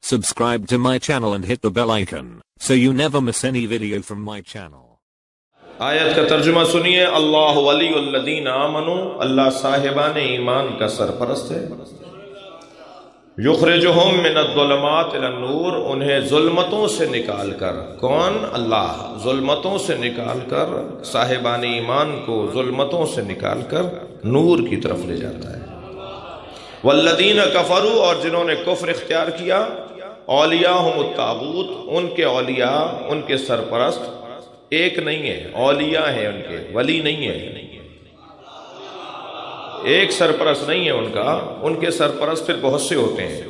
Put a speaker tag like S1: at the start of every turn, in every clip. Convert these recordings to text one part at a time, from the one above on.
S1: Subscribe to my channel and hit the bell icon so you never miss any video from my channel.
S2: آیت کا ترجمہ سنیے. اللہ ولی الذین آمنوا، اللہ صاحبان ایمان کا سرپرست ہے. یخرجہم من الظلمات الی النور، انہیں ظلمتوں سے نکال کر. کون؟ اللہ. ظلمتوں سے نکال کر، صاحبان ایمان کو ظلمتوں سے نکال کر نور کی طرف لے جاتا ہے. والذین کفروا، اور جنہوں نے کفر اختیار کیا، اولیاءہم الطاغوت، ان کے اولیاء، ان کے سرپرست ایک نہیں ہے، اولیاء ہیں ان کے، ولی نہیں ہے. ایک سرپرست نہیں ہے ان کا، ان کے سرپرست پھر بہت سے ہوتے ہیں.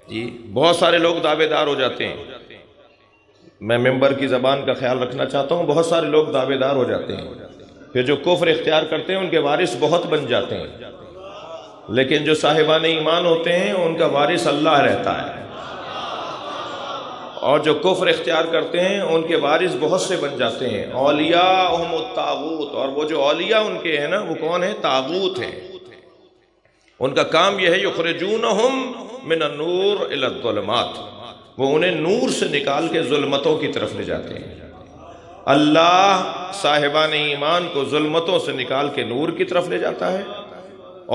S2: جی بہت سارے لوگ دعوے دار ہو جاتے ہیں. میں ممبر کی زبان کا خیال رکھنا چاہتا ہوں. بہت سارے لوگ دعوے دار ہو جاتے ہیں، پھر جو کفر اختیار کرتے ہیں ان کے وارث بہت بن جاتے ہیں. لیکن جو صاحبان ایمان ہوتے ہیں ان کا وارث اللہ رہتا ہے، اور جو کفر اختیار کرتے ہیں ان کے وارث بہت سے بن جاتے ہیں. اولیاءہم الطاغوت، اور وہ جو اولیاء ان کے ہیں نا، وہ کون ہیں؟ طاغوت ہیں. ان کا کام یہ ہے یخرجونہم من النور الی الظلمات، وہ انہیں نور سے نکال کے ظلمتوں کی طرف لے جاتے ہیں. اللہ صاحبان ایمان کو ظلمتوں سے نکال کے نور کی طرف لے جاتا ہے،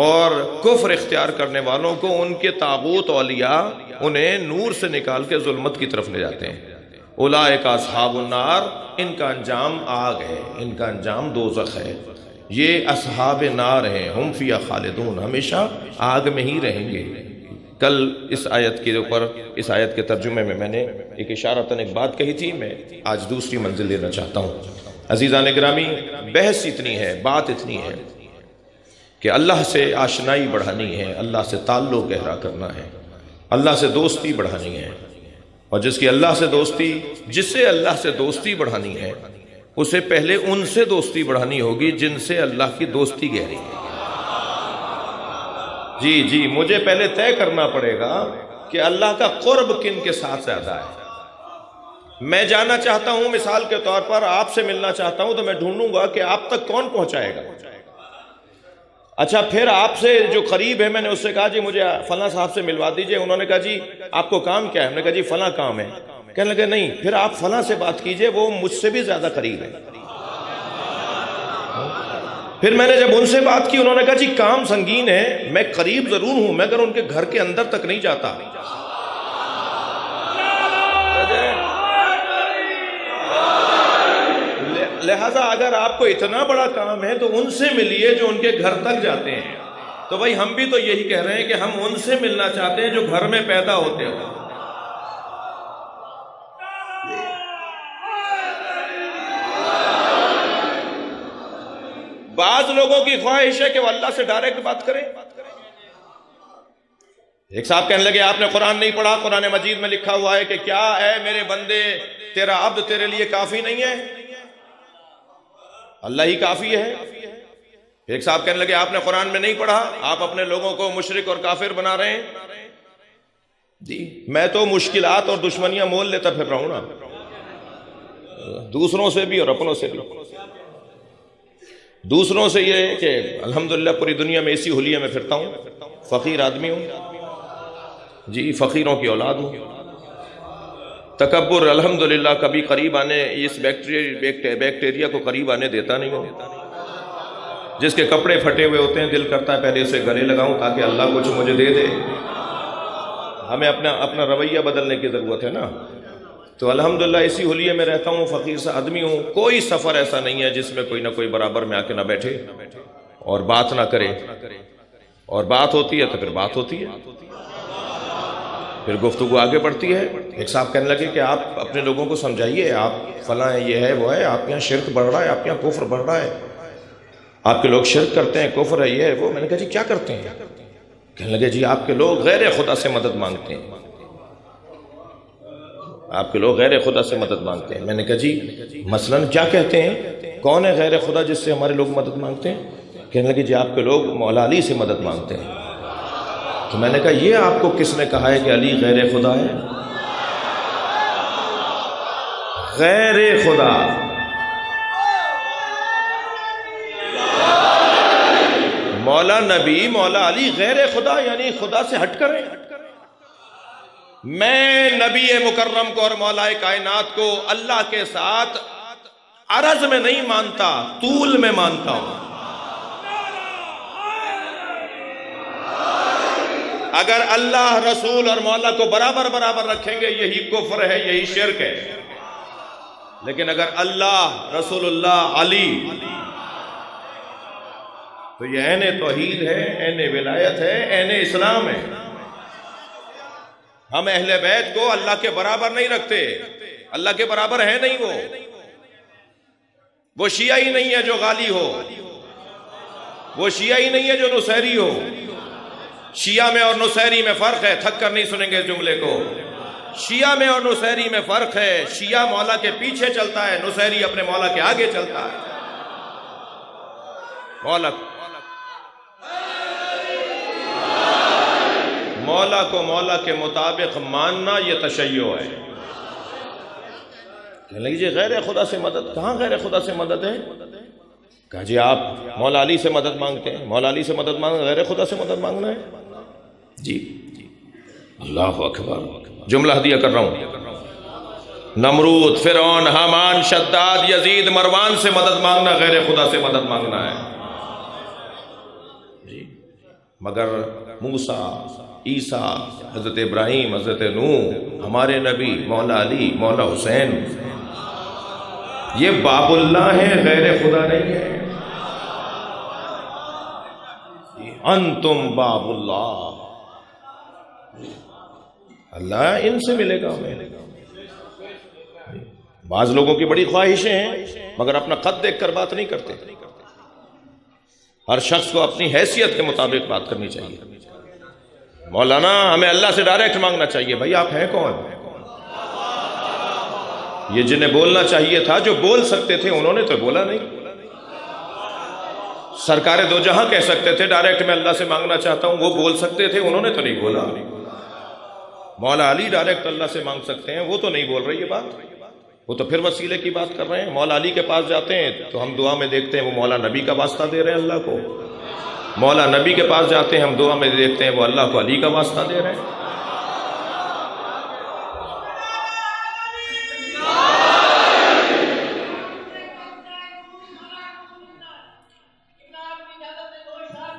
S2: اور کفر اختیار کرنے والوں کو ان کے طاغوت اولیاء انہیں نور سے نکال کے ظلمت کی طرف لے جاتے ہیں. اولئک اصحاب النار، ان کا انجام آگ ہے، ان کا انجام دوزخ ہے. یہ اصحاب نار ہیں، ہم فیہا خالدون، ہمیشہ آگ میں ہی رہیں گے. کل اس آیت کے اوپر، اس آیت کے ترجمے میں نے ایک اشارتاً ایک بات کہی تھی، میں آج دوسری منزل لینا چاہتا ہوں. عزیزان گرامی، بحث اتنی ہے، بات اتنی ہے کہ اللہ سے آشنائی بڑھانی ہے، اللہ سے تعلق گہرا کرنا ہے، اللہ سے دوستی بڑھانی ہے. اور جس کی اللہ سے دوستی، جس سے اللہ سے دوستی بڑھانی ہے، اسے پہلے ان سے دوستی بڑھانی ہوگی جن سے اللہ کی دوستی گہری ہے. جی مجھے پہلے طے کرنا پڑے گا کہ اللہ کا قرب کن کے ساتھ زیادہ ہے. میں جانا چاہتا ہوں، مثال کے طور پر آپ سے ملنا چاہتا ہوں، تو میں ڈھونڈوں گا کہ آپ تک کون پہنچائے گا. اچھا، پھر آپ سے جو قریب ہے، میں نے اس سے کہا جی مجھے فلاں صاحب سے ملوا دیجئے. انہوں نے کہا جی آپ کو کام کیا ہے؟ ہم نے کہا جی فلاں کام ہے. کہنے لگے نہیں، پھر آپ فلاں سے بات کیجئے، وہ مجھ سے بھی زیادہ قریب ہے. پھر میں نے جب ان سے بات کی، انہوں نے کہا جی کام سنگین ہے، میں قریب ضرور ہوں، مگر ان کے گھر کے اندر تک نہیں جاتا. لہٰذا اگر آپ کو اتنا بڑا کام ہے تو ان سے ملیے جو ان کے گھر تک جاتے ہیں. تو بھائی ہم بھی تو یہی کہہ رہے ہیں کہ ہم ان سے ملنا چاہتے ہیں جو گھر میں پیدا ہوتے ہیں. بعض لوگوں کی خواہش ہے کہ وہ اللہ سے ڈائریکٹ بات کریں. ایک صاحب کہنے لگے آپ نے قرآن نہیں پڑھا، قرآن مجید میں لکھا ہوا ہے کہ کیا ہے میرے بندے، تیرا عبد تیرے لیے کافی نہیں ہے، اللہ ہی کافی ہے. ایک صاحب کہنے لگے آپ نے قرآن میں نہیں پڑھا، آپ اپنے لوگوں کو مشرک اور کافر بنا رہے ہیں. جی میں تو مشکلات اور دشمنیاں مول لیتا پھر رہا ہوں نا، دوسروں سے بھی اور اپنوں سے بھی. دوسروں سے یہ کہ الحمدللہ پوری دنیا میں اسی حلیے میں پھرتا ہوں، فقیر آدمی ہوں، جی فقیروں کی اولاد ہوں. تکبر الحمدللہ کبھی قریب آنے، اس بیکٹیریا کو قریب آنے دیتا نہیں ہوں. جس کے کپڑے پھٹے ہوئے ہوتے ہیں دل کرتا ہے پہلے اسے گلے لگاؤں تاکہ اللہ کچھ مجھے دے دے. ہمیں اپنا رویہ بدلنے کی ضرورت ہے نا. تو الحمدللہ اسی حلیے میں رہتا ہوں، فقیر سا آدمی ہوں. کوئی سفر ایسا نہیں ہے جس میں کوئی نہ کوئی برابر میں آ کے نہ بیٹھے اور بات نہ کرے. اور بات ہوتی ہے تو پھر بات ہوتی ہے، پھر گفتگو آگے بڑھتی ہے. ایک صاحب کہنے لگے کہ آپ اپنے لوگوں کو سمجھائیے، آپ فلاں ہیں، یہ ہے وہ ہے، آپ کے یہاں شرک بڑھ رہا ہے، آپ کے یہاں کفر بڑھ رہا ہے، آپ کے لوگ شرک کرتے ہیں، کفر ہے، یہ ہے وہ. میں نے کہا جی کیا کرتے ہیں؟ کہنے لگے جی آپ کے لوگ غیر خدا سے مدد مانگتے ہیں، آپ کے لوگ غیر خدا سے مدد مانگتے ہیں. میں نے کہا جی مثلاً کیا کہتے ہیں؟ کون ہے غیر خدا جس سے ہمارے لوگ مدد مانگتے ہیں؟ کہنے لگے جی آپ کے لوگ مولا علی سے مدد مانگتے ہیں. تو میں نے کہا یہ آپ کو کس نے کہا ہے کہ علی غیر خدا ہے؟ غیر خدا، مولا نبی، مولا علی غیر خدا، یعنی خدا سے ہٹ کر ہیں. میں نبی مکرم کو اور مولا کائنات کو اللہ کے ساتھ عرض میں نہیں مانتا، طول میں مانتا ہوں۔ اگر اللہ رسول اور مولا کو برابر برابر رکھیں گے یہی کفر ہے، یہی شرک ہے۔ لیکن اگر اللہ، رسول اللہ، علی، تو یہ عین توحید ہے، عین ولایت ہے، عین اسلام ہے۔ ہم اہل بیت کو اللہ کے برابر نہیں رکھتے، اللہ کے برابر ہے نہیں وہ شیعہ نہیں ہے جو غالی ہو، وہ شیعہ نہیں ہے جو نصیری ہو۔ شیعہ میں اور نصیری میں فرق ہے، تھک کر نہیں سنیں گے اس جملے کو۔ شیعہ میں اور نصیری میں فرق ہے، شیعہ مولا کے پیچھے چلتا ہے، نصیری اپنے مولا کے آگے چلتا ہے۔ مولا کو مولا کے مطابق ماننا یہ تشیع ہے۔ کہنے لگے جی غیر خدا سے مدد، کہاں غیر خدا سے مدد ہے؟ کہا جی آپ مولا علی سے مدد مانگتے ہیں، مولا علی سے مدد مانگنا غیر خدا سے مدد مانگنا ہے؟ جی اللہ اکبر، جملہ ہدیہ کر رہا ہوں۔ نمرود، فرعون، حامان، شداد، یزید، مروان سے مدد مانگنا غیر خدا سے مدد مانگنا ہے جی۔ مگر موسیٰ، عیسیٰ، حضرت ابراہیم، حضرت نوح، ہمارے نبی مولا علی، مولا حسین، یہ باب اللہ ہے، غیر خدا نہیں ہے۔ انتم باب اللہ، اللہ ان سے ملے گا ہمیں۔ بعض لوگوں کی بڑی خواہشیں ہیں مگر اپنا قد دیکھ کر بات نہیں کرتے۔ ہر شخص کو اپنی حیثیت کے مطابق بات کرنی چاہیے۔ مولانا ہمیں اللہ سے ڈائریکٹ مانگنا چاہیے، بھائی آپ ہیں کون؟ یہ جنہیں بولنا چاہیے تھا، جو بول سکتے تھے انہوں نے تو بولا نہیں۔ سرکار دو جہاں کہہ سکتے تھے ڈائریکٹ میں اللہ سے مانگنا چاہتا ہوں، وہ بول سکتے تھے، انہوں نے تو نہیں بولا۔ مولا علی ڈائریکٹ اللہ سے مانگ سکتے ہیں، وہ تو نہیں بول رہے یہ بات، وہ تو پھر وسیلے کی بات کر رہے ہیں۔ مولا علی کے پاس جاتے ہیں تو ہم دعا میں دیکھتے ہیں وہ مولا نبی کا واسطہ دے رہے ہیں اللہ کو۔ مولا نبی کے پاس جاتے ہیں ہم دعا میں دیکھتے ہیں وہ اللہ کو علی کا واسطہ دے رہے ہیں۔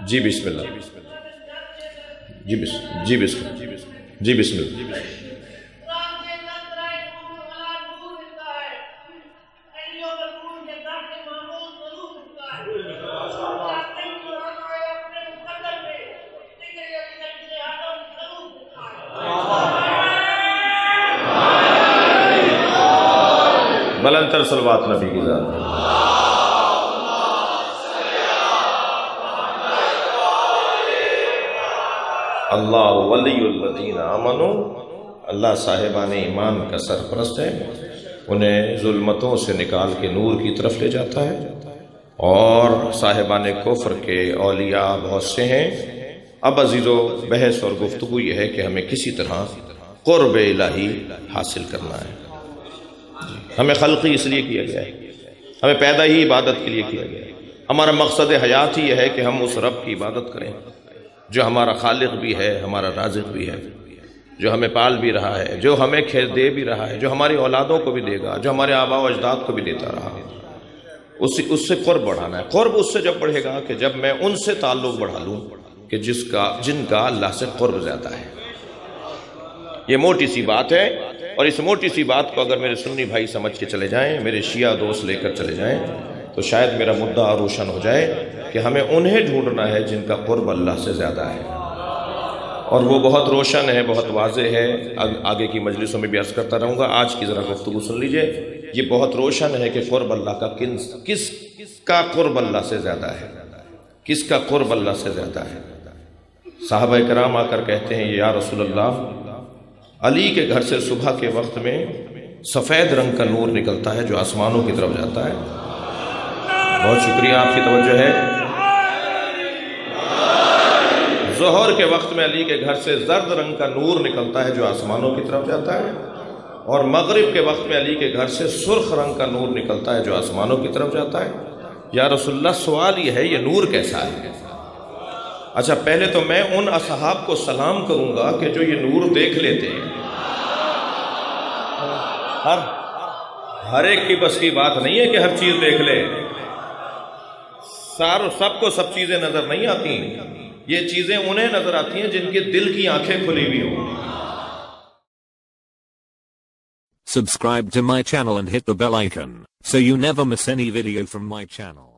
S2: جی بسم اللہ، جی بسم اللہ۔ بلند تر صلوات نبی کی ذات۔ اللہ ولی الذین آمنوا، اللہ صاحبان ایمان کا سرپرست ہے، انہیں ظلمتوں سے نکال کے نور کی طرف لے جاتا ہے۔ اور صاحبان کفر کے اولیاء بہت سے ہیں۔ اب عزیزو بحث اور گفتگو یہ ہے کہ ہمیں کسی طرح قرب الہی حاصل کرنا ہے۔ ہمیں خلقی اس لیے کیا گیا ہے، ہمیں پیدا ہی عبادت کے لیے کیا گیا ہے۔ ہمارا مقصد حیات ہی یہ ہے کہ ہم اس رب کی عبادت کریں جو ہمارا خالق بھی ہے، ہمارا رازق بھی ہے، جو ہمیں پال بھی رہا ہے، جو ہمیں کھیت دے بھی رہا ہے، جو ہماری اولادوں کو بھی دے گا، جو ہمارے آباء و اجداد کو بھی دیتا رہا۔ اس سے قرب بڑھانا ہے۔ قرب اس سے جب بڑھے گا کہ جب میں ان سے تعلق بڑھا لوں کہ جن کا اللہ سے قرب زیادہ ہے۔ یہ موٹی سی بات ہے، اور اس موٹی سی بات کو اگر میرے سنی بھائی سمجھ کے چلے جائیں، میرے شیعہ دوست لے کر چلے جائیں، تو شاید میرا مدعا روشن ہو جائے کہ ہمیں انہیں ڈھونڈنا ہے جن کا قرب اللہ سے زیادہ ہے۔ اور وہ بہت روشن ہے، بہت واضح ہے، آگے کی مجلسوں میں بھی عرض کرتا رہوں گا، آج کی ذرا گفتگو سن لیجئے۔ یہ بہت روشن ہے کہ قرب اللہ کا کس کا قرب اللہ سے زیادہ ہے، کس کا قرب اللہ سے زیادہ ہے۔ صحابہ کرام آ کر کہتے ہیں یا رسول اللہ، علی کے گھر سے صبح کے وقت میں سفید رنگ کا نور نکلتا ہے جو آسمانوں کی طرف جاتا ہے۔ بہت شکریہ، آپ کی توجہ ہے۔ ظہر کے وقت میں علی کے گھر سے زرد رنگ کا نور نکلتا ہے جو آسمانوں کی طرف جاتا ہے، اور مغرب کے وقت میں علی کے گھر سے سرخ رنگ کا نور نکلتا ہے جو آسمانوں کی طرف جاتا ہے۔ یا رسول اللہ، سوال یہ ہے یہ نور کیسا ہے؟ اچھا، پہلے تو میں ان اصحاب کو سلام کروں گا کہ جو یہ نور دیکھ لیتے ہیں۔ ہر ایک کی بس کی بات نہیں ہے کہ ہر چیز دیکھ لے. سب کو سب چیزیں نظر نہیں آتی. یہ چیزیں انہیں نظر آتی ہیں جن کے دل کی آنکھیں کھلی ہوئی ہوں.
S1: Subscribe to my channel and hit the bell icon so you never miss any video from my channel.